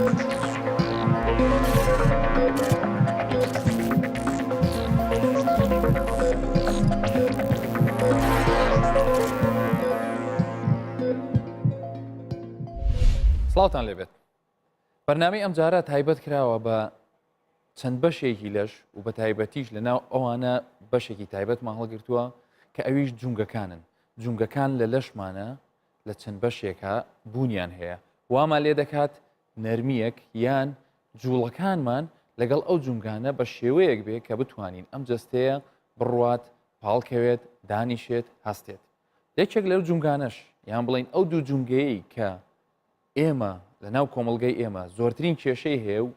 سڵاوتان لێبێت. بەرنامەی ئەم جارە تایبەت کراوە بە چەند بەشێکی لەش و بە تایبەتیش لەناو ئەوانە بەشێکی تایبەتمان هەڵگرتووە کە ئەویش جونگەکانن. جونگەکان لە لەشمانە لە چەند بەشێکە بوونیان هەیە. وامان لێ دەکات نەرمیەک یان جوڵەکانمان لەگەڵ ئەو جونگانە بە شێوەیەک بێ کە بتوانین ئەم جەستەیە بڕوات، پاڵکەوێت، دانیشێت، هەستێت. یەکێک لەو جونگانەش یان بڵین ئەو دوو جونگەیەی کە ئێمە لە ناو کۆمەڵگەی ئێمە زۆرترین کێشەی هەیە و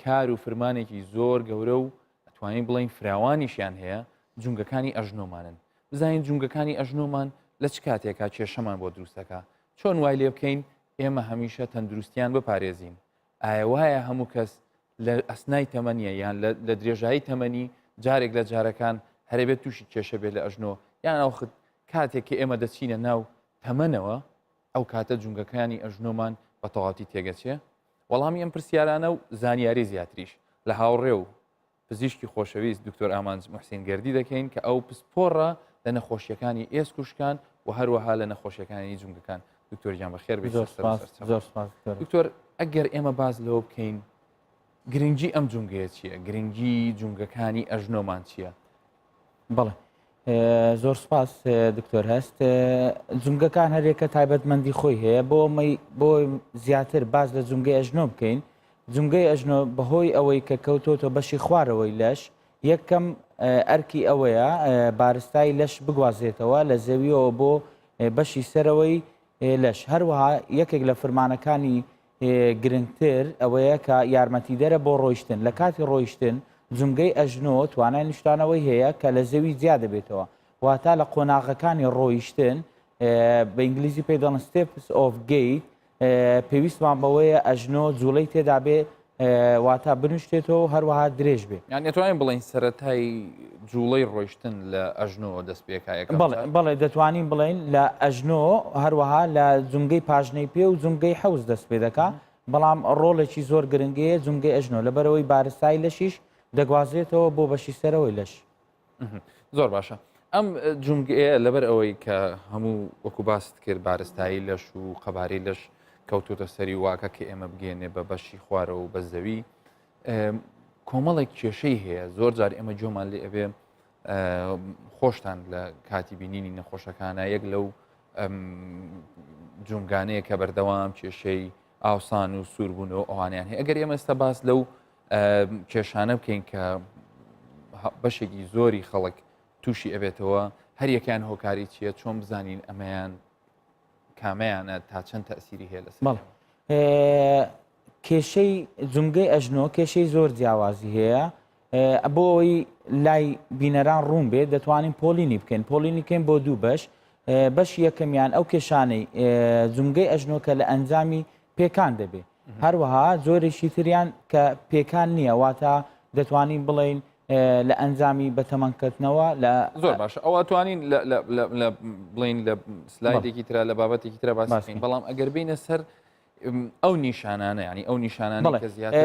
کار و فرمانێکی زۆر گەورە و ئەتوانین بڵین فراوانیشیان هەیە، جونگەکانی ئەژنۆمانن. بزانین جونگەکانی ئەژنۆمان لە چ کاتێکا کێشەمان بۆ دروستەکە، چۆن وای لێ بکەین ئێمە هەمیشە تەندروستیان بپارێزین. ئایا وایە هەموو کەس لە ئەسنای تەمەنیە یان لە درێژایی تەمەنی جارێک لە جارەکان هەرێبێت تووشی کێشە بێت لە ئەژنۆ، یان ئەوخت کاتێکی ئێمە دەچینە ناو تەمەنەوە ئەو کاتە جونگەکانی ئەژنۆمان بە تەواوی تێگەچێ؟ وەڵامی ئەم پرسیارانە و زانیاری زیاتریش لە هاوڕێ و پزیشکی خۆشەویست دکتۆر ئامانج موحسین گەردی دەکەین کە ئەو پسپۆڕە لە نەخۆشیەکانی ئێسکوشکان و هەروەها لە نەخۆشیەکانی جونگەکان. دکتۆر گیان بەخێر بێت. دکتۆر ئەگەر ئێمە باز لەوە بکەین گرنگی ئەم جونگەیە چییە؟ گرنگی جونگەکانی ئەژنۆمان چییە؟ بەڵێ زۆر سپاس دکتۆر هەست. جونگەکان هەرێکە تایبەتمەندی خۆی هەیە بۆ زیاتر باز لە جونگەی ئەژنۆ بکەین. جونگەی ئەژنۆ بەهۆی ئەوەی کە کەوتۆتە بەشی خوارەوەی لەش یەکەم ئەرکی ئەوەیە بارستای لەش بگوازێتەوە لە زەویەوە بۆ بەشی سەرەوەی لەش. هەروەها یەکێک لە فرمانەکانی گرنگتر ئەوەیە کە یارمەتیدەرە بۆ ڕۆیشتن. لە کاتی ڕۆیشتن جونگەی ئەژنۆ توانای نیشتانەوەی هەیە کە لە زەوی جیا دەبێتەوە، واتە لە قۆناغەکانی ڕۆیشتن بە ئینگلیزی پێی دەڵێن steps of gait پێویستمان بەوەیە ئەژنۆ جوڵەی تێدا بێ واتە بنوشتێتەوە هەروەها درێژ بێ. یان دەتوانین بڵین سەرەتای جوڵەی ڕۆیشتن لە ئەژنۆ دەست پێکایەکە؟ بەڵێ دەتوانین بڵین لە ئەژنۆ هەروەها لە جونگەی پاژنەی پێ و جونگەی حەوز دەست پێ دەکا، بەڵام ڕۆڵێکی زۆر گرنگەیە جونگەی ئەژنۆ لەبەرەوەی بارستای لەشیش دەگوازێتەوە بۆ بەشی سەرەوەی لەش. زۆر باشە. ئەم جونگەیە لەبەر ئەوەی کە هەموو وەکو باست کرد بارستایی لەش و قەبارەی لەش کەوتۆتە سەری واکە کە ئێمە بگێنێ بە بەشی خوارەوە و بە زەوی، کۆمەڵێک کێشەی هەیە. زۆر جار ئێمە جۆمان لێ ئەبێ خۆشتان لە کاتی بینینی نەخۆشەکانە یەک لەو جونگانەیە کە بەردەوام کێشەی ئاوسان و سووربوونەوە ئەوانیان هەیە. ئەگەر ئێمە ئێستا باس لەو کێشانە بکەین کە بەشێکی زۆری خەڵک تووشی ئەبێتەوە، هەر یەکیان هۆکاری چییە، چۆن بزانین ئەمەیان کامەیانە تا چەند تەئسیری هەیە لەسەر؟ بەڵێ کێشەی جونگەی ئەژنۆ کێشەی زۆر جیاوازی هەیە. بۆ ئەوەی لای بینەران ڕوون بێت دەتوانین پۆلینی بکەین. پۆلینی بکەین بۆ دوو بەش. بەشی یەکەمیان ئەو کێشانەی جونگەی ئەژنۆ کە لە ئەنجامی پێکان دەبێت، هەروەها زۆرێکی تریان کە پێکان نییە، واتە دەتوانین بڵین لە ئەنجامی بەتەمەنکردنەوە لە زۆر باشە. ئەوە توانین بڵین لە سلایدێکی ترە لە بابەتێکی ترە باسین، بەڵام ئەگەر بینە سەر ئەو نیشانانە، ینی ئەو نیشانانە کە زیاتر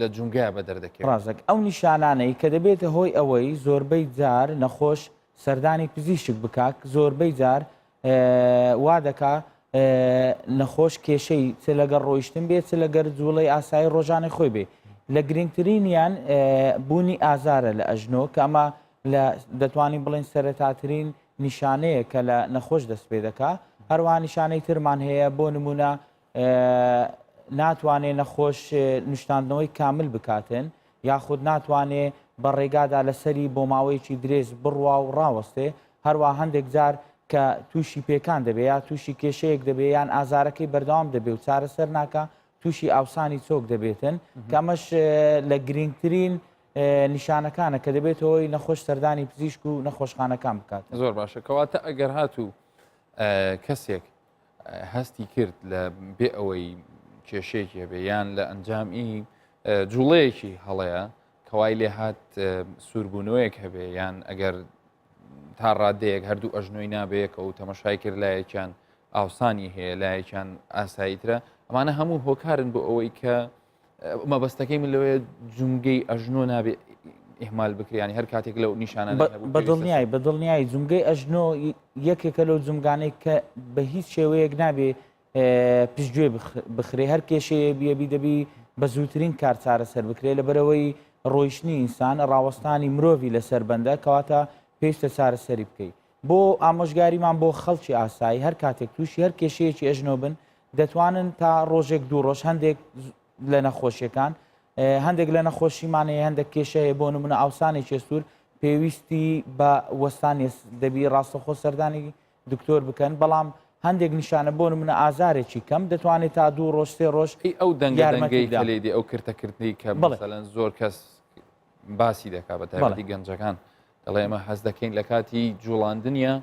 لە جونگەیە بە دەردەکەوێت. ڕازێک ئەو نیشانانەی کە دەبێتە هۆی ئەوەی زۆربەی جار نەخۆش سەردانی پزیشک بکات، زۆربەی جار وا دەکا نەخۆش کێشەی چ لەگەڵ ڕۆیشتن بێت چ لەگەر جوڵەی ئاسایی ڕۆژانەی خۆی بێ. لە گرنگترینیان بوونی ئازارە لە ئەژنۆ کە ئەمە دەتوانین بڵین سەرەتاترین نیشانەیە کە لە نەخۆش دەست پێ دەکا. هەروەها نیشانەی ترمان هەیە، بۆ نمونە ناتوانێت نەخۆش نیشتاندنەوەی کامل بکاتن، یاخود ناتوانێت بە ڕێگادا لەسەری بۆ ماوەیەکی درێژ بڕوا و ڕاوەستێ. هەروەها هەندێک جار کە تووشی پێکان دەبێت یا تووشی کێشەیەک دەبێت یان ئازارەکەی بەردەوام دەبێت و چارەسەر ناکە، تووشی ئاوسانی چۆک دەبێتن کە ئەمەش لە گرنگترین نیشانەکانە کە دەبێتەوەی نەخۆش سەردانی پزیشک و نەخۆشخانەکان بکات. زۆر باشە. کەواتە ئەگەر هاتوو کەسێک هەستی کرد لە بێ ئەوەی کێشەیەکی هەبێ یان لە ئەنجامی جوڵەیەکی هەڵەیە کەوای لێ هات سووربوونەوەیەک هەبێ، یان ئەگەر تا ڕادەیەک هەردوو ئەژنۆی نابێت و تەمەشای کرد لایەکیان ئاوسانی هەیە لایەکیان ئاساییترە، ئەمانە هەموو هۆکارن بۆ ئەوەی کە مەبەستەکەی من لەوەیە جونگەی ئەژنۆ نابێت ئیهمال بکرێنی هەر کاتێک لەو نیشانە بەدڵنیایی جونگەی ئەژنۆ یەکێکە لەو جونگانەی کە بە هیچ شێوەیەک نابێ پشتگوێ بخرێ هەر کێشەیە بیەبی دەبی بە زووترین کار چارەسەر بکرێت لەبەرەوەی ڕۆیشتنی ئینسان ڕاوەستانی مرۆڤی لەسەر بەندە کەواتە پێویستە چارەسەری بکەیت بۆ ئامۆژگاریمان بۆ خەڵکی ئاسایی هەر کاتێک تووشی هەر کێشەیەکی ئەژنۆ بن دەتوانن تا ڕۆژێک دوو ڕۆژ هەندێک لە نەخۆشیەکان هەندێک لە نەخۆشیمانەیە هەندێک کێشەیە بۆ نمونە ئاوسانی چێستور پێویستی بە وەستانی دەبی ڕاستەخۆ سەردانی دکتۆر بکەن بەڵام هەندێک نیشانە بۆ نمونە ئازارێکی کەم دەتوانێت تا دوو ڕۆژ سێ ڕۆژ ئەو دەنگەی لێدی ئەو کردەکردنی کە مثلەن زۆر کەس باسی دەکات بە تایبەتی گەنجەکان دەڵێ ئەمە حەز دەکەین لە کاتی جوڵاندنیە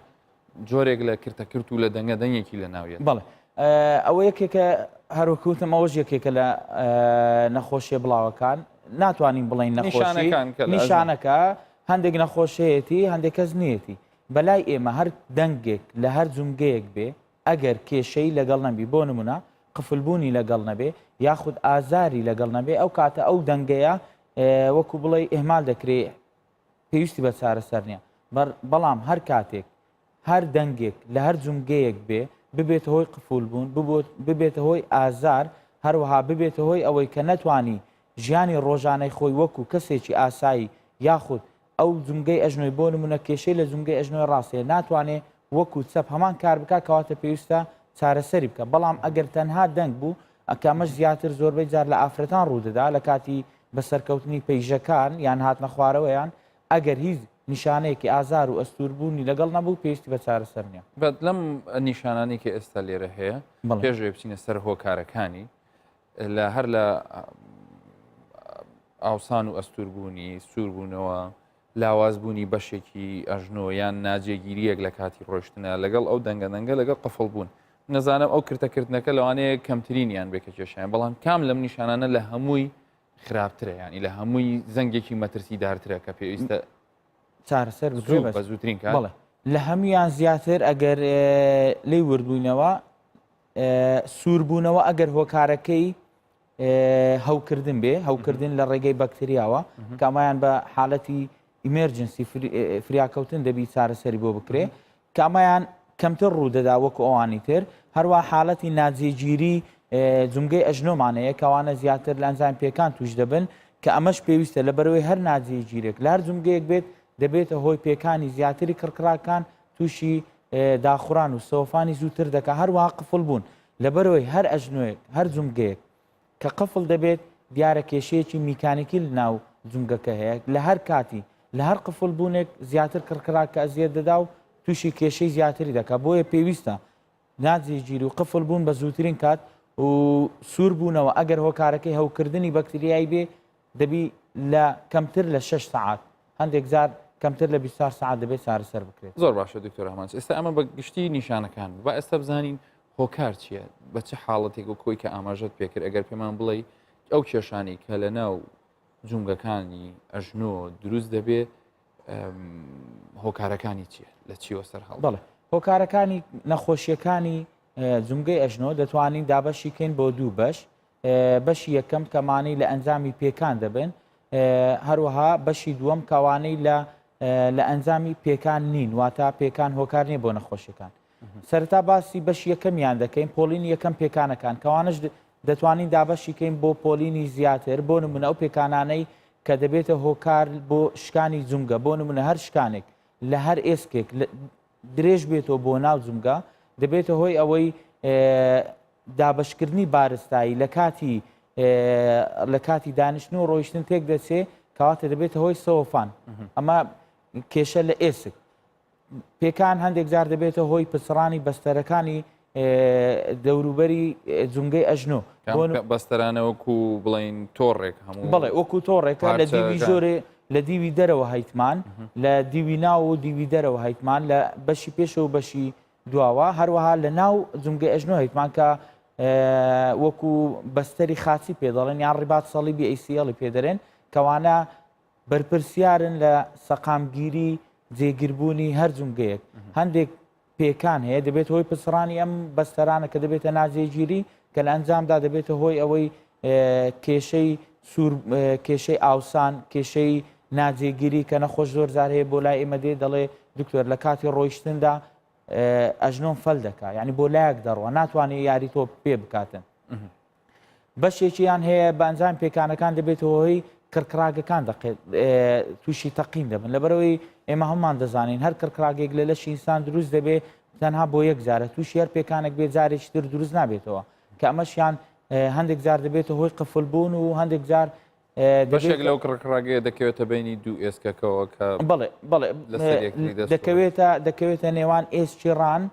جۆرێک لە کردەکرد و لە دەنگە دەنگێکی لە ناویێت بەڵێ ئەوە یەکێکە هەروکوتم ئەوەش یەکێکە لە نەخۆشیە بڵاوەکان ناتوانین بڵین نەخۆشی نیشانەکە هەندێک نەخۆشەیەتی هەندێک کەس نیەتی بەلای ئێمە هەر دەنگێک لە هەر جونگەیەک بێ ئەگەر کێشەی لەگەڵ نەبی بۆ نمونە قفلبوونی لەگەڵ نەبێ یاخود ئازاری لەگەڵ نەبێ ئەو کاتە ئەو دەنگەیە وەکو بڵێ ئێهمال دەکرێت پێویستی بە چارەسەر نییە بەڵام هەر کاتێک هەر دەنگێک لە هەر جونگەیەک بێ ببێتە هۆی قفول بوون ببێتە هۆی ئازار هەروەها ببێتە هۆی ئەوەی کە نەتوانی ژیانی ڕۆژانەی خۆی وەکو کەسێکی ئاسایی یاخود ئەو جونگەی ئەژنۆی بۆ نمونە کێشەی لە جونگەی ئەژنۆی ڕاستەیە ناتوانێت وەکو چەپ هەمان کار بکە کەواتە پێویستە چارەسەری بکە بەڵام ئەگەر تەنها دەنگ بوو ئەکامەش زیاتر زۆربەی جار لە ئافرەتان ڕوودەدا لە کاتی بەسەرکەوتنی پەیژەکان یان هاتنە خوارەوەیان ئەگەر هیچ نیشانەیەکی ئازار و ئەستوربوونی لەگەڵ نەبوو پێویستی بە چارەسەر نییە بەت لەم نیشانانی کە ئێستا لێرە هەیە پێشێ بچینە سەر هۆکارەکانی لە هەر لە ئاوسان و ئەستوربوونی سووربوونەوە لاوازبوونی بەشێکی ئەژنۆ یان ناجێگیریەک لە کاتی ڕۆشتنە لەگەڵ ئەو دەنگە لەگەڵ قفڵ بوون نەزانم ئەو کردەکردنەکە لەوانەیە کەمترینیان بێکە کێشیان بەڵام کام لەم نیشانانە لە هەمووی خراپترە ینی لە هەمووی زەنگێکی مەترسی دارترە کە پێویستە چارەسەر بە زووترین کار بڵێ لە هەمویان زیاتر ئەگەر لی وردبووینەوە سووربوونەوە ئەگەر هۆکارەکەی هەوکردن بێ هەوکردن لە ڕێگەی بەکتریاوە کامایان بە حاڵەتی ئیمێرجنسی فریاکەوتن دەبی چارەسەری بۆ بکرێ کامایان کەمتر ڕوودەدا وەکو ئەوانی تر هەروە حاڵەتی ناجێگیری جونگەی ئەژنۆمانەیە کەوانە زیاتر لە ئەنجام پێکان توش دەبن کە ئەمەش پێویستە لە بەرەوەی هەر ناجێگیرێک لە هەر جونگەیەک بێت دەبێتە هۆی پێکانی زیاتری کڕکراکان تووشی داخوران و سۆفانی زووتر دەکە هەروەها قفڵ بوون لە بەرەوەی هەر ئەژنۆیەک هەر جونگەیەک کە قفڵ دەبێت دیارە کێشەیەکی میکانیکی ناو جونگەکە هەیە لە هەر کاتی لە هەر قفڵ بوونێک زیاتر کڕکراکە ئەزیێت دەدا و تووشی کێشەی زیاتری دەکە بۆیە پێویستە ناجێگیری و قفڵ بوون بە زووترین کات و سوور بوونەوە ئەگەر هۆکارەکەی هەوکردنی بەکتریایی بێ دەبی لە کەمتر لە 6 ساعات هەندێک زار کەمتر لە 24 ساعت دەبێت چارەسەر بکرێت زۆر باشە دکتۆر ڕەحمان ئێستا ئەمە بە گشتی نیشانەکان با ئێستا بزانین هۆکار چییە بە چه حاڵەتێک و کۆی کە ئاماژەت پێکرد ئەگەر پێمان بڵێ ئەو کێشانی کە لە ناو جونگەکانی ئەژنۆ دروست دەبێت هۆکارەکانی چییە لە چیوە سەر هەڵ بڵێ هۆکارەکانی نەخۆشیەکانی جونگەی ئەژنۆ دەتوانین دابەشی کەین بۆ دوو بەشی یەکەم کەمانەی لە ئەنجامی پێکان دەبن هەروەها بەشی دووەم کەوانەی لە ئەنجامی پێکان نین واتە پێکان هۆکار نیە بۆ نەخۆشیەکان سەرەتا باسی بەشی یەکەمیان دەکەین پۆلینی یەکەم پێکانەکان کەوانش دەتوانین دابەشی کەین بۆ پۆلینی زیاتر بۆ نمونە ئەو پێکانانەی کە دەبێتە هۆکار بۆ شکانی جونگە بۆ نمونە هەر شکانێک لە هەر ئێسکێک درێژ بێتەوە بۆ ناو جونگە دەبێتە هۆی ئەوەی دابشکردنی بارستایی لە کاتی دانیشتن و ڕۆیشتن تێک دەچێ کەواتە دەبێتە هۆی سەوفان ئەمە کێشە لە ئێسک پێکان هەندێک جار دەبێتە هۆی پچڕانی بەستەرەکانی دەوروبەری جونگەی ئەژنۆ بەستەرانەوەکو بڵین تۆڕێک هەموو بڵێ وەکو تۆڕێکە لە دیوی ژۆرێ لە دیوی دەرەوە هەیتمان لە دیوی ناو و دیوی دەرەوە هەیتمان لە بەشی پێشە و بەشی دواوە هەروەها لە ناو جونگەی ئەژنۆ هەیتمان کە وەکو بەستەری خاچی پێدەڵێن یان ڕیبات سەڵیبی ئەیسیڵی پێدەرێن کەوانە بەرپرسیارن لە سەقامگیری جێگیربوونی هەر جونگەیەک هەندێک پێکان هەیە دەبێت هۆی پسڕانی ئەم بەستەرانە کە دەبێتە ناجێگیری کە لە ئەنجامدا دەبێتە هۆی ئەوەی کێشەی سوور کێشەی ئاوسان کێشەی ناجێگیری کە نەخۆش زۆر جار هەیە بۆ لای ئێمە دێ دەڵێ دکتۆر لە کاتی ڕۆیشتندا ئەژنۆم فەل دەکات یعنی بۆ لایەک دەڕوە ناتوانێت یاری تۆ پێ بکاتن بەشێکیان هەیە بە ئەنجام پێکانەکان دەبێتەوە هۆی کڕکراگەکان تووشی تەقین دەبن لەبەرەوەی ئێمە هەممان دەزانین هەر کڕکراگێک لە لەشی ئینسان دروست دەبێت تەنها بۆ یەک جارە تووشی هەر پێکانێک بێ جارێکی تر دروست نابێتەوە کە ئەمەشیان هەندێک جار دەبێتە هۆی قفلبوون و هەندێک جار بەشێک لەو کڕکراگەیە دەکەوێتە بینی دوو ئێسکەکەەوە کە بەڵێ دەکەوێتە نێوان ئێسکی ڕان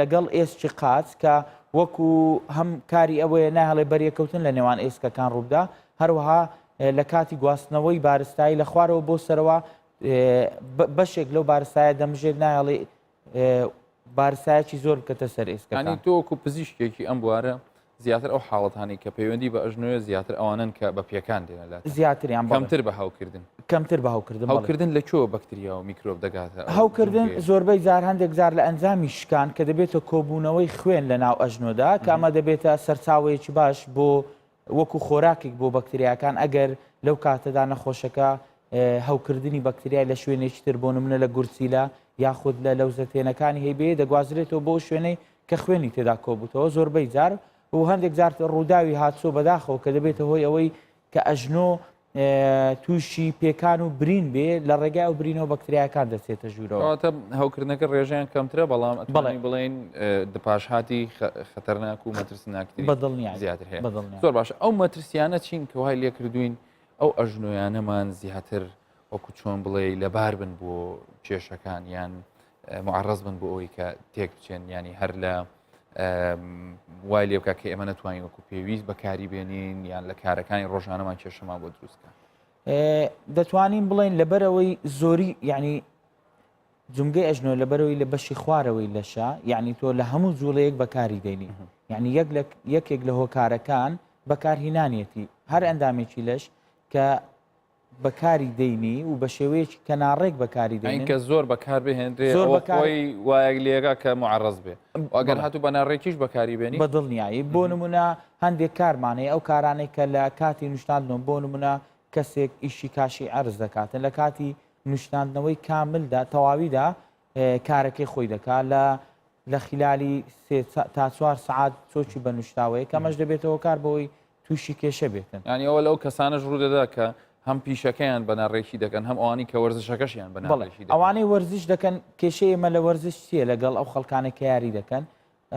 لەگەڵ ئێسکی قاچ کە وەکو هەم کاری ئەوەیە ناهڵێ بەریەکەوتن لە نێوان ئێسکەکان ڕووبدا هەروەها لە کاتی گواستنەوەی بارستایی لە خوارەوە بۆ سەرەوە بەشێک لەو بارستایە دەمژێت نایڵێ بارستایەکی زۆر بکەتە سەر ئێسکەکان ینی تۆ وەکو پزیشکێکی ئەم بوارە زیاتر ئەو حاڵەتانی کە پەیوەندی بە ئەژنۆیە زیاتر ئەوانن کە بە پێکان دێنە لات زیاتریان کەمتر بە هاوکردن کەمتر بە هاوکردن لە کێوە بەکتریا و میکرۆب دەگاتە هاوکردن زۆربەی جار هەندێک جار لە ئەنجامی شکان کە دەبێتە کۆبوونەوەی خوێن لە ناو ئەژنۆدا کە ئەمە دەبێتە سەرچاوەیەکی باش بۆ وەکو خۆراکێک بۆ بەکتریاکان ئەگەر لەو کاتەدا نەخۆشەکە هەوکردنی بەکتریای لە شوێنێکی تر بۆ نمونە لە گورچیلە یاخود لە لەوزەتێنەکانی هەیبێ دەگوازرێتەوە بۆ شوێنەی کە خوێنی تێدا کۆبووتەوە زۆربەی جار و هەندێک جار ڕووداوی هاتسۆ بەداخەوە کە دەبێتە هۆی ئەوەی کە ئەژنۆ تووشی پێکان و برین بێ لە ڕێگای و برینەوە بەکتریاکان دەچێتە ژوورەوە هەوکردنەکە ڕێژیان کەمترە بەڵام بڵێن دپاشهاتی خەتەرناک و مەترسناکتری بەدڵنیان زیاتر هەیە زۆر باشە ئەو مەترسیانە چین کە وای لێ کردوین ئەو ئەژنۆیانەمان زیاتر وەکو چۆن بڵێ لەبار بن بۆ کێشەکان یان معڕز بن بۆ ئەوەی کە تێک بچێن ینی هەر لە وای لێ بکە کە ئێمە نەتوانین وەکو پێویست بەکاری بێنین یان لە کارەکانی ڕۆژانەمان کێشەمان بۆ دروستکە دەتوانین بڵێن لەبەرەوەی زۆری یعنی جونگەی ئەژنۆ لەبەرەوەی لە بەشی خوارەوەی لەشە یعنی تۆ لە هەموو جوڵەیەک بەکاری دێنی یعنی یەکێک لە هۆکارەکان بەکارهێنانیەتی هەر ئەندامێکی لەش کە بەکاری دەینی و بە شێوەیەکی کەناڕێک بەکاری دێنین کە زۆر بەکار بهێنرێ خۆی وایەک لێگا کە معڕز بێ ئەگەر هاتوو بە ناڕێکیش بەکاری بێنی بە دڵنیایی بۆ نمونە هەندێک کارمانەیە ئەو کارانەی کە لە کاتی نوشتاندنەوە بۆ نمونە کەسێک ئیشی کاشی عەرز دەکاتن لە کاتی نوشتاندنەوەی کاملدا تەواویدا کارەکەی خۆی دەکات لە خلالی 3 تا 4 سعات چۆکی بە نوشتاوەیە کەمەش دەبێتەوە کار بۆی تووشی کێشە بێتن ینی ئەوە لەو کەسانەش ڕوودەدا کە هەم پیشەکەیان بەناڕێکی دەکەن هەم ئەوانی کە وەرزشەکەشیان بەناڕێکی ئەوانەی وەرزش دەکەن کێشەی ئێمە لە وەرزش چیە لەگەڵ ئەو خەڵکانە کە یاری دەکەن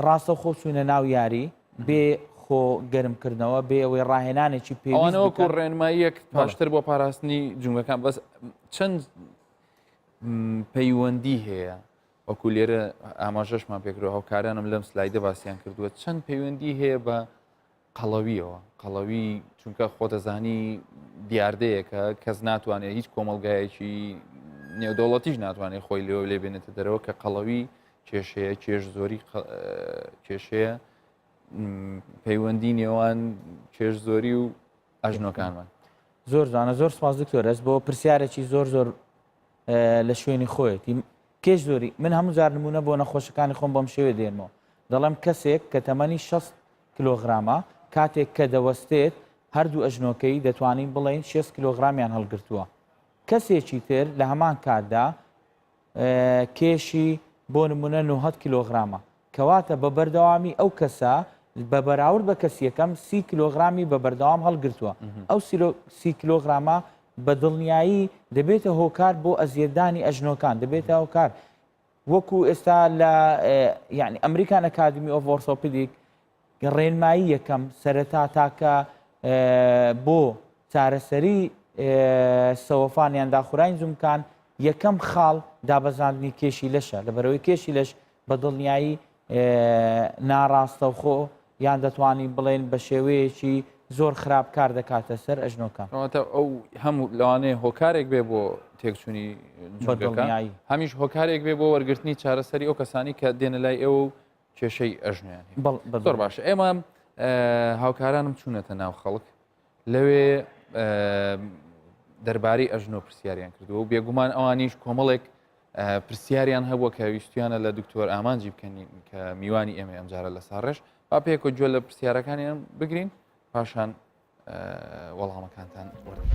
ڕاستە خۆ چوونە ناو یاری بێ خۆ گەرمکردنەوە بێ ئەوەی ڕاهێنانێکی پێوانەوەکو ڕێنماییەک پاشتر بۆ پاراستنی جونگەکان بەس چەند پەیوەندی هەیە وەکو لێرە ئاماژەشمان پێکرەوە هاوکارانم لەم سلایدە باسییان کردووە چەند پەیوەندی هەیە بە قەڵەویەوە قەڵەوی چونکە خۆتەزانی دیاردەیەکە کەس ناتوانێت هیچ کۆمەلگایەکی نێودەوڵەتیش ناتوانێت خۆی لێوە لێ بێنێتە دەرەوە کە قەڵەوی کێشەیە کێش زۆری کێشەیە پەیوەندی نێوان کێش زۆری و ئەژنۆکانمان زۆر جوانە زۆر سپاس دکتۆر ئەس بۆ پرسیارێکی زۆر لە شوێنی خۆیەتی کێش زۆری من هەموو جار نمونە بۆ نەخۆشەکانی خۆم بەم شێوێ دێنمەوە دەڵێم کەسێک کە تەمەنی 60 کیلۆغرامە کاتێک کە دەوەستێت هەردوو ئەژنۆکەی دەتوانین بڵێن 6 کیلۆغرامیان هەڵگرتووە کەسێکی تر لە هەمان کاتدا کێشی بۆ نمونە 90 کیلۆغرامە کەواتە بە بەردەوامی ئەو کەسە بە بەراورد بە کەسیەکەم 30 کیلۆغرامی بە بەردەوام هەڵگرتووە ئەو 30 کیلۆغرامە بە دڵنیایی دەبێتە هۆکار بۆ ئەزیێدانی ئەژنۆکان دەبێتە هۆکار وەکو ئێستا لە یعنی ئەمریکان ئەکادمی ئۆف ئۆرتۆپیدیک ڕێنمایی یەکەم سەرەتا تاکە بۆ چارەسەری سەوەفانیان داخورین زوومکان یەکەم خاڵ دابەزاندنی کێشی لەشە لەبەرەوەی کێشی لەش بە دڵنیایی ناڕاستەوخۆ یان دەتوانین بڵێن بە شێوەیەکی زۆر خراپ کار دەکاتە سەر ئەژنۆکان ئەو هەموو لەوانەیە هۆکارێک بێ بۆ تێکچوونی دڵنیایی هەمیش هۆکارێک بێ بۆ وەرگرتنی چارەسەری ئەو کەسانی کە دێنە لای ئێوە و کێشەی ئەژنیان زۆر باشە ئێمە هاوکارانم چوونەتە ناو خەڵک لەوێ دەربارەی ئەژنۆ پرسیاریان کردووە و بێگومان ئەوانیش کۆمەڵێک پرسیاریان هەبووە کە ویستیانە لە دکتۆر ئامانجی بکەنین کە میوانی ئێمە ئەمجارە لە ساڕێش با پێک و گوێ لە پرسیارەکانیان بگرین پاشان وەڵامەکانتان وەرن.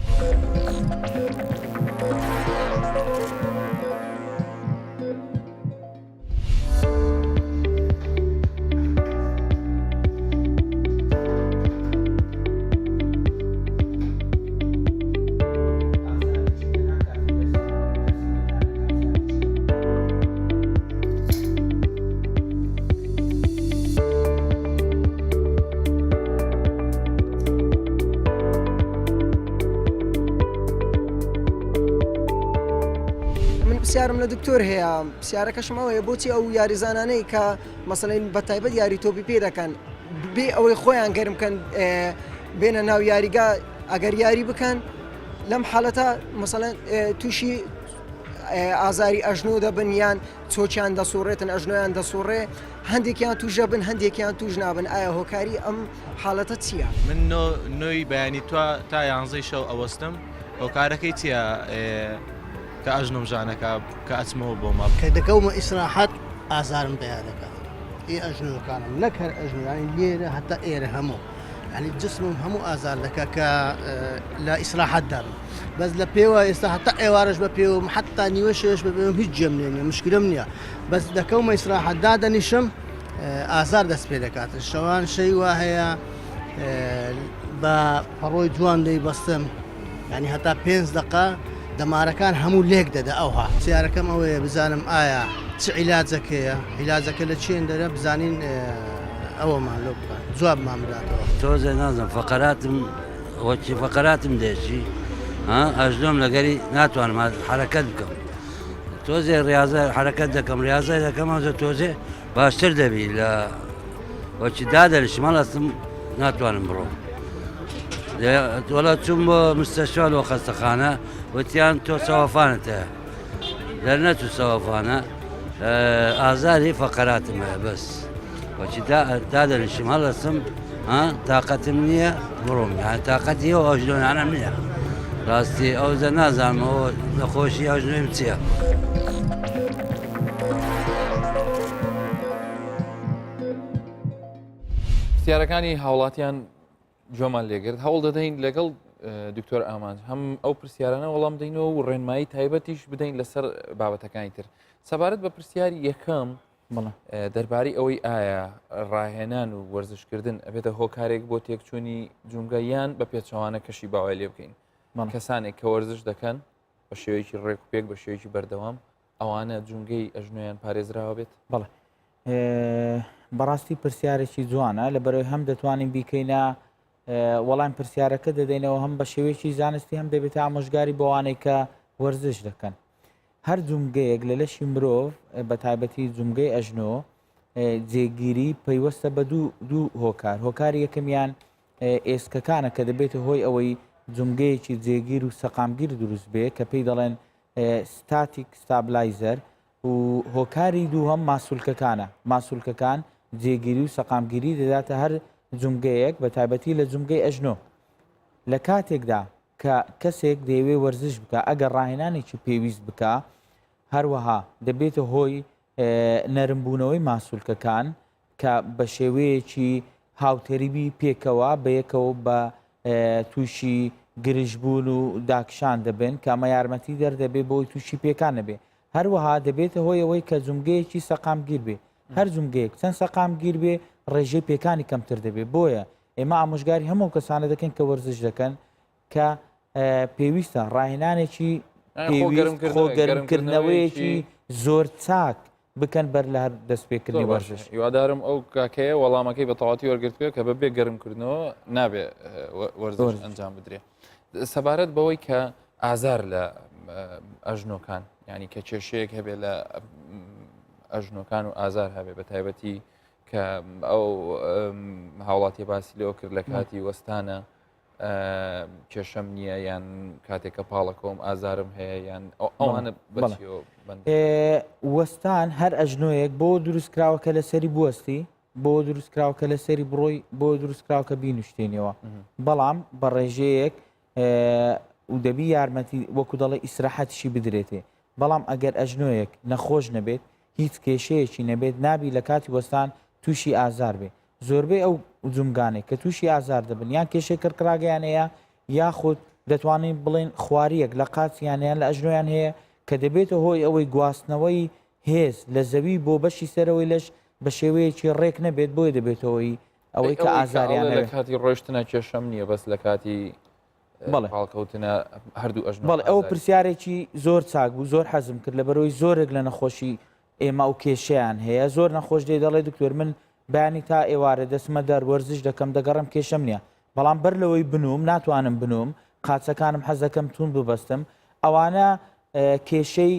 پرسیارم لە دکتۆر هەیە پرسیارەکەشم ئەوەیە بۆچی ئەو یاریزانانەی کە مەسەڵەن بە تایبەت یاری تۆپی پێ دەکەن بێ ئەوەی خۆیان گەرم بکەن بێنە ناو یاریگا ئەگەر یاری بکەن لەم حاڵەتە مەسەڵەن تووشی ئازاری ئەژنۆ دەبن یان چۆچیان دەسوڕێتن ئەژنۆیان دەسوڕێ هەندێکیان توژە بن هەندێکیان توژ نابن ئایا هۆکاری ئەم حاڵەتە چییە؟ من نوۆی بەیانی تا یانزەی شەو ئەوەستم هۆکارەکەی چییە کە ئەژنم ژانەکە کە ئەچمەوە بۆ ماپ کە دەکەومە ئیسراحەت ئازارم پێیا دەکات ئێ ئەژنەکانم نەک هەر ئەژنانی لێرە هەتا ئێرە هەموو ینی جسمم هەموو ئازار دەکە کە لە ئیسراحەت دابم بەس لە پێوە ئێستا هەتا ئێوارش بە پێوم حتا نیوە شێش بە پێوم هیچ جێم لێ نیە مشکلم نییە بەس دەکەومە ئیسراحەت دادەنیشم ئازار دەست پێ دەکات شەوان شەی وا هەیە بە پەڕۆی جوان دەیبەستم ینی هەتا 5 دقە دەمارەکان هەموو لێک دەدا ئەوها سیارەکەم ئەوەیە بزانم ئایا چ عیلاجەکەیە عیلاجەکە لە چێن دەرە بزانین ئەوەمان لۆ بکەن جوابمان بداتەوە تۆزێ نازم فقراتم وەچی فقراتم دێشی ئەژنۆم لەگەری ناتوانم حرەکەت بکەم تۆزێ ریاضە حرەکەت دەکەم ریاضای دەکەم ئەوزە تۆزێ باشتر دەبی لە وەچی دادەریش مەڵەستم ناتوانم بڕۆم وەڵا چوون بۆ مستەشفا لۆ خەستەخانە وتیان تۆ سەوەفانت هەیە دەرنەت و سەوەفانە ئازاری فەقەراتم هەیە بەس وەچی دادەنیشم هەڵەستم تااقەتم نییە بڕۆم تااقەتی ئەو ئەژنۆیانم نییە ڕاستی ئەوزە نازانم ئەوە نەخۆشی ئەژنۆیم چییە؟ پرسیارەکانی هاوڵاتیان جۆمان لێگرت هەوڵ دەدەین لەگەڵ دکتۆر ئامانج هەم ئەو پرسیارانە وەڵام دەینەوە و ڕێنمایی تایبەتیش بدەین لەسەر بابەتەکانی تر سەبارەت بە پرسیاری یەکەم دەربارەی ئەوەی ئایا ڕاهێنان و وەرزشکردن ئەبێتە هۆکارێک بۆ تێکچوونی جونگە یان بە پێچەوانە کەشی باوای لێ بکەین کەسانێک کە وەرزش دەکەن بە شێوەیەکی ڕێک و پێک بە شێوەیەکی بەردەوام ئەوانە جونگەی ئەژنۆیان پارێزراوە بێت بەڵێ بەڕاستی پرسیارێکی جوانە لەبەرەوەی هەم دەتوانین بیکەینە وەڵام پرسیارەکە دەدەینەوە هەم بە شێوەیەکی زانستی هەم دەبێت ئامۆژگاری بۆ ئەوانەی کە وەرزش دەکەن هەر جونگەیەک لە لەشی مرۆڤ بە تایبەتی جونگەی ئەژنۆ جێگیری پەیوەستە بە دوو هۆکار هۆکاری یەکەمیان ئێسکەکانە کە دەبێتە هۆی ئەوەی جونگەیەکی جێگیر و سەقامگیر دروست بێ کە پێی دەڵێن ستاتیک ستابلایزەر و هۆکاری دوو هەم ماسوولکەکانە ماسوولکەکان جێگیری و سەقامگیری دەداتە هەر جونگەیەک بە تایبەتی لە جونگەی ئەژنۆ لە کاتێکدا کە کەسێک دەیەوێ وەرزش بکە ئەگەر ڕاهێنانێکی پێویست بکە هەروەها دەبێتە هۆی نەرمبوونەوەی ماسوولکەکان کە بە شێوەیەکی هاوتەریبی پێکەوە بە یەکەوە بە تووشی گرژبوون و داکشان دەبن کە ئەمە یارمەتی دەردەبێ بۆی تووشی پێکان نەبێ هەروەها دەبێتە هۆی ئەوەی کە جونگەیەکی سەقامگیر بێ هەر جونگەیەک چەند سەقامگیر بێ ڕێژەی پێکانی کەمتر دەبێت بۆیە ئێمە ئامۆژگاری هەموو کەسانە دەکەن کە وەرزش دەکەن کە پێویستە ڕاهێنانێکی خۆگەرمکردنەوەیەکی زۆر چاک بکەن بەر لە هەر دەستپێکردنی وەرزش هیوادارم ئەو کاکەیە وەڵامەکەی بە تەواتی وەرگرتووە کە بەبێ گەرمکردنەوە نابێ وەرزش ئەنجام بدرێ سەبارەت بەوەی کە ئازار لە ئەژنۆکان ینی کە کێشەیەک هەبێ لە ئەژنۆکان و ئازار هەبێ بە تایبەتی کە ئەو هاوڵاتی باسی لەوە کرد لە کاتی وەستانە کێشەم نییە یان کاتێککە پاڵەکۆم ئازارم هەیە یان ئەوانە وەستان هەر ئەژنۆیەک بۆ دروستکراوەکە لەسەری بوەستی بۆ دروستکراوکە لەسەری بڕۆی بۆ دروستکراوکە بینوشتێنەوە بەڵام بە ڕێژەیەک و دەبی یارمەتی وەکو دەڵێ ئیسراحەتیشی بدرێتێ بەڵام ئەگەر ئەژنۆیەک نەخۆش نەبێت هیچ کێشەیەکی نەبێت نابی لە کاتی وەستان تووشی ئازار بێ زۆربەی ئەو جونگانێک کە تووشی ئازار دەبن یان کێشەی کڕکراگەیانەیە یاخود دەتوانین بڵێن خواریەک لە قاچیانیان لە ئەژنۆیان هەیە کە دەبێتە هۆی ئەوەی گواستنەوەی هێز لە زەوی بۆ بەشی سەرەوەی لەش بە شێوەیەکی ڕێک نەبێت بۆی دەبێتەوەی ئەوەی کە ئازاریان لە کاتی ڕۆشتنە کێشەم نییە بەس لە کاتی پاڵکەوتنە هەردوو ئەژنۆ بەڵێ ئەوە پرسیارێکی زۆر چاک بوو زۆر حەزم کرد لە بەرەوەی زۆرێک لە نەخۆشی ئێمە و کێشەیان هەیە زۆر نەخۆش دێ دەڵێ دکتۆر من بەیانی تا ئێوارە دەسمە دەر وەرزش دەکەم دەگەڕم کێشەم نییە بەڵام بەر لەوەی بنوم ناتوانم بنوم قاچەکانم حەز دەکەم تون ببەستم ئەوانە کێشەی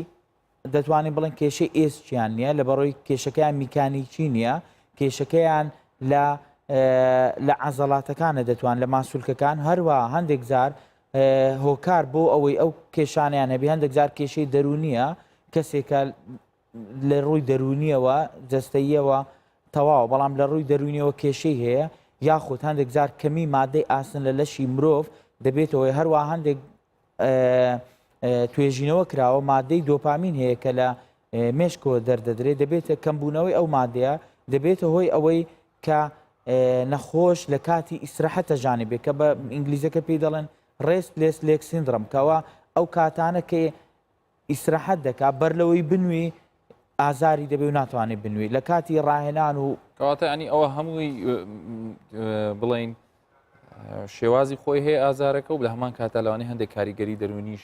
دەتوانین بڵێن کێشەی ئێسچیان نییە لە بەڕۆی کێشەکەیان میکانیکی نییە کێشەکەیان لە عەزەڵاتەکانە دەتوان لە ماسوولکەکان هەروە هەندێک جار هۆکار بۆ ئەوەی ئەو کێشانیان هەبی هەندێک جار کێشەی دەرونیە کەسێکە لە ڕووی دەرونیەوە جەستەییەوە تەواو بەڵام لە ڕووی دەرونیەوە کێشەی هەیە یاخود هەندێک جار کەمی مادەی ئاسن لە لەشی مرۆڤ دەبێتەوەی هەروە هەندێک توێژینەوە کراوە مادەی دۆپامین هەیە کە لە مێشکەوە دەردەدرێت دەبێتە کەمبوونەوەی ئەو مادەیە دەبێتە هۆی ئەوەی کە نەخۆش لە کاتی ئیسراحەتە ژانێبێت کە بە ئینگلیزەکە پێی دەڵێن ڕێست لێک سیندڕم کەەوە ئەو کاتانە کە ئیسراحەت دەکات بەر لەوەی بنووی ئازاری دەبێت و ناتوانێت بنووی لە کاتی ڕاهێنان و کەواتە ینی ئەوە هەمووی بڵین شێوازی خۆی هەیە ئازارەکە و لە هەمان کاتە لەوانەیە هەندێک کاریگەری دەرونیش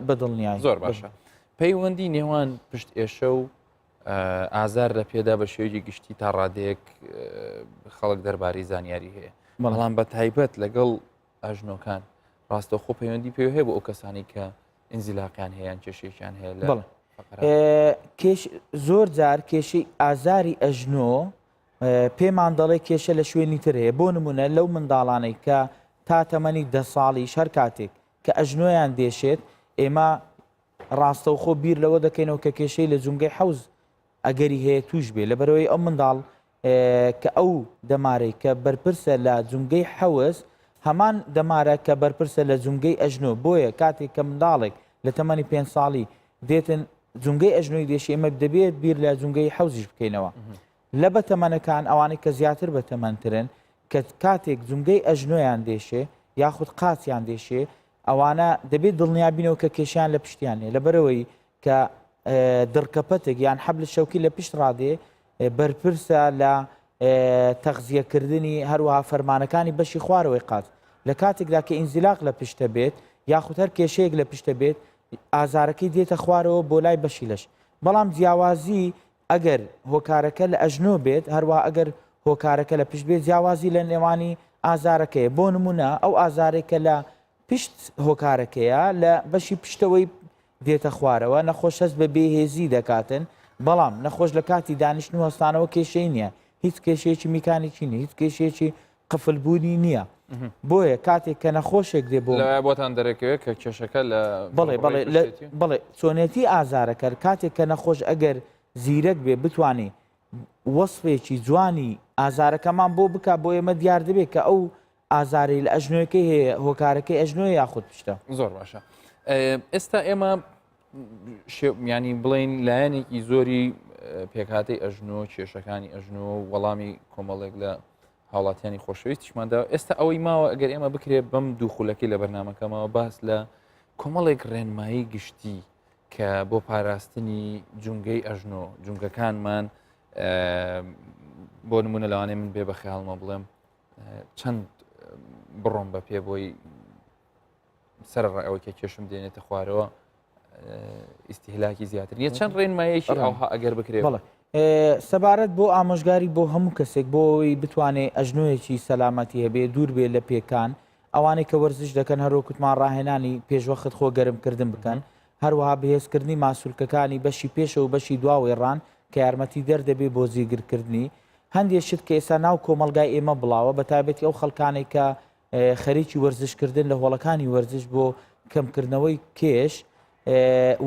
بەدڵنیای زۆر باشە پەیوەندی نێوان پشت ئێشە و ئازار لە پێدا بە شێوەیەکی گشتی تا ڕادەیەک خەڵک دەربارەی زانیاری هەیە بەڵام بە تایبەت لەگەڵ ئەژنۆکان ڕاستەوخۆ پەیوەندی پێ هەیە بۆ ئەو کەسانی کە ئینزیلاقیان هەیەیان کێشێکیان هەیە لە زۆر جار کێشەی ئازاری ئەژنۆ پێمان دەڵێ کێشە لە شوێنی تر هەیە بۆ نمونە لەو منداڵانەی کە تا تەمەنی 10 ساڵیش هەر کاتێک کە ئەژنۆیان دێشێت ئێمە ڕاستەوخۆ بیر لەوە دەکەینەوە کە کێشەی لە جونگەی حەوز ئەگەری هەیە توش بێ لە بەرەوەی ئەو منداڵ کە ئەو دەمارەی کە بەرپرسە لە جونگەی حەوز هەمان دەمارە کە بەرپرسە لە جونگەی ئەژنۆ بۆیە کاتێک کە منداڵێک لە تەمەنی 5 ساڵی دێتن جونگەی ئەژنۆی دێشی ئێمە دەبێت بیر لە جونگەی حەوزیش بکەینەوە لە بەتەمەنەکان ئەوانەی کە زیاتر بەتەمەنترن کە کاتێک جونگەی ئەژنۆیان دێشێ یاخود قاچیان دێشێ ئەوانە دەبێت دڵنیابینەوە کە کێشیان لە پشتیانێ لە بەرەوەی کە دڕکەپەتێک یان حەبل شەوکی لە پشت ڕادێ بەرپرسە لە تەغزیەکردنی هەروەها فەرمانەکانی بەشی خوارەوەی قاچ لە کاتێکدا کە ئینزیلاق لە پشتە بێت یاخود هەر کێشەیەک لە پشتە بێت ئازارەکەی دێتە خوارەوە بۆ لای بەشی لەش بەڵام جیاوازی ئەگەر هۆکارەکە لە ئەژنۆ بێت هەروە ئەگەر هۆکارەکە لە پشت بێت جیاوازی لە نێوانی ئازارەکەیە بۆ نمونە ئەو ئازارێکە لە پشت هۆکارەکەیە لە بەشی پشتەوەی دێتە خوارەوە نەخۆش هەست بە بێهێزی دەکاتن بەڵام نەخۆش لە کاتی دانیشتن و هەستانەوە کێشەی نییە هیچ کێشەیەکی میکانیکی نیە هیچ کێشەیەکی قفلبوونی نییە بۆیە کاتێک کە نەخۆشێک دێ بۆ بۆتان دەرەکەوێت کە کێشەکە لە بڵێ چۆنێتی ئازارەکە کاتێک کە نەخۆش ئەگەر زیرەک بێ بتوانێ وەسفێکی جوانی ئازارەکەمان بۆ بکە بۆ ئێمە دیار دەبێت کە ئەو ئازاری لە ئەژنۆیەکەی هەیە هۆکارەکەی ئەژنۆ یاخود پشتە زۆر باشە ئێستا ئێمە ینی بڵین لایەنێکی زۆری پێکهاتەی ئەژنۆ کێشەکانی ئەژنۆ وەڵامی کۆمەڵێک لە هاوڵاتیانی خۆشەویستیشماندا ئێستا ئەوەی ماوە ئەگەر ئێمە بکرێت بەم دوو خولەکەی لە بەرنامەکەمەوە باس لە کۆمەڵێک ڕێنمایی گشتی کە بۆ پاراستنی جونگەی ئەژنۆ جونگەکانمان بۆ نمونە لەوانەیە من بێ بە خەیاڵمە بڵێم چەند بڕۆم بە پێ بۆی سەرڕای ئەوە کە کێشم دێنێتە خوارەوە ئیسیهلاکی زیاتر یە چەند ڕێنمایەکی ئەوها ئەگەر بکرێت سەبارەت بۆ ئامۆژگاری بۆ هەموو کەسێک بۆەوەی بتوانێت ئەژنۆیەکی سەلامەتی هەبێ دوور بێ لە پێکان ئەوانەی کە وەرزش دەکەن هەروکوتمان ڕاهێنانی پێشوەخت خۆ گەرمکردن بکەن هەروەها بەهێزکردنی ماسوولکەکانی بەشی پێشە و بەشی دواوەی ڕان کە یارمەتی دەردەبێ بۆ زیگرکردنی هەندێک شت کە ئێستا ناو کۆمەلگای ئێمە بڵاوە بە تایبەتی ئەو خەڵکانێک کە خەریکی وەرزشکردن لە هۆڵەکانی وەرزش بۆ کەمکردنەوەی کێش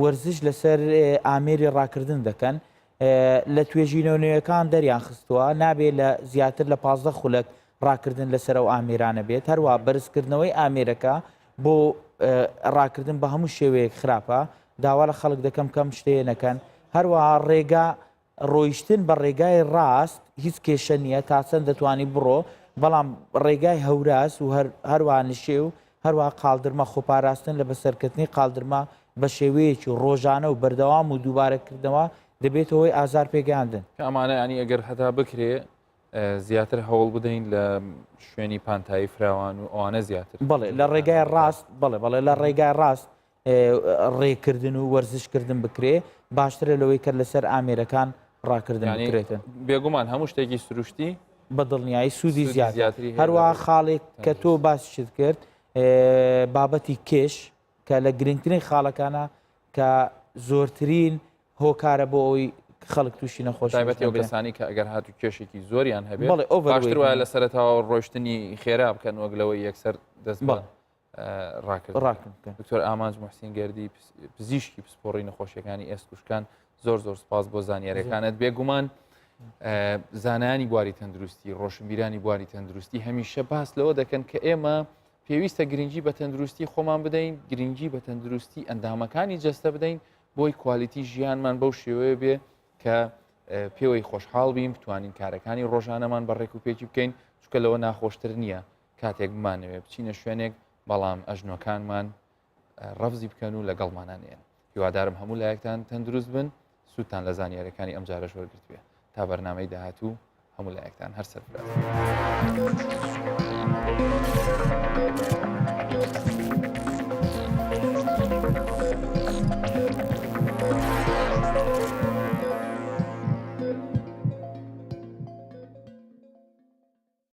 وەرزش لەسەر ئامێری ڕاکردن دەکەن لە توێژینەوەیەکان دەریان خستووە نابێت لە زیاتر لە 15 خولەک ڕاکردن لەسەر ئەو ئامێرانە بێت هەروە بەرزکردنەوەی ئامێرەکە بۆ ڕاکردن بە هەموو شێوەیەک خراپە داوا لە خەڵک دەکەم کەم شتەیە نەکەن هەروەها ڕێگا ڕۆیشتن بە ڕێگای ڕاست هیچ کێشە نییە تا چەند دەتوانی بڕۆ بەڵام ڕێگای هەوراس و هەروە نشێ و هەروە قالدرمە خۆپاراستن لە بەسەرکردنی قالدرما بە شێوەیەکی ڕۆژانە و بەردەوام و دووبارەکردنەوە دەبێتەوەی ئازار پێگەاندن کە ئەمانە ینی ئەگەر هەتا بکرێ زیاتر هەوڵ بدەین لە شوێنی پانتایی فراوان و ئەوانە زیاتر بڵێ لە ڕێگای ڕاست بڵێ لە ڕێگای ڕاست ڕێکردن و وەرزشکردن بکرێ باشترە لەوەی کە لەسەر ئامێرەکان ڕاکردن بکرێتن بێگومان هەموو شتێکی سروشتی بە دڵنیایی سوودی سوودی زیاتر زیاتری هەیە هەروە لە خاڵێک کە تۆ باسیشت کرد بابەتی کێش کە لە گرنگترین خاڵەکانە کە زۆرترین هۆکارە بۆ ئەوی خەڵک تووشی نەخۆش تایبەتی ئەو کەسانی کە ئەگەر هاتو کێشێکی زۆریان هەبێت بەڵێ overweight باشتر وایە لە سەرەتاوە ڕۆشتنی خێرا بکەن وەگلەوەی یەکسەر دەست بە ڕاکردن دکتۆر ئامانج محسین گەردی پزیشکی پسپۆڕی نەخۆشیەکانی ئێستکوشکان زۆر سپاس بۆ زانیاریەکانت بێگومان زانانی بواری تەندروستی ڕۆشنبیرانی بواری تەندروستی هەمیشە باس لەوە دەکەن کە ئێمە پێویستە گرنگی بە تەندروستی خۆمان بدەین گرنگی بە تەندروستی ئەندامەکانی جەستە بدەین بۆی کوالیتی ژیانمان بەو شێوەیە بێ کە پێوەی خۆشحاڵ بین بتوانین کارەکانی ڕۆژانەمان بە ڕێک و پێکی بکەین چکە لەوە ناخۆشتر نییە کاتێک بمانەوێ بچینە شوێنێک بەڵام ئەژنۆکانمان ڕەفزی بکەن و لەگەڵمانانێن هیوادارم هەموو لایەکتان تەندروست بن سوودتان لە زانیاریەکانی ئەم جارەش وەرگرتووە تا بەرنامەی داهاتوو هەموو لایەکتان هەر سەرفراز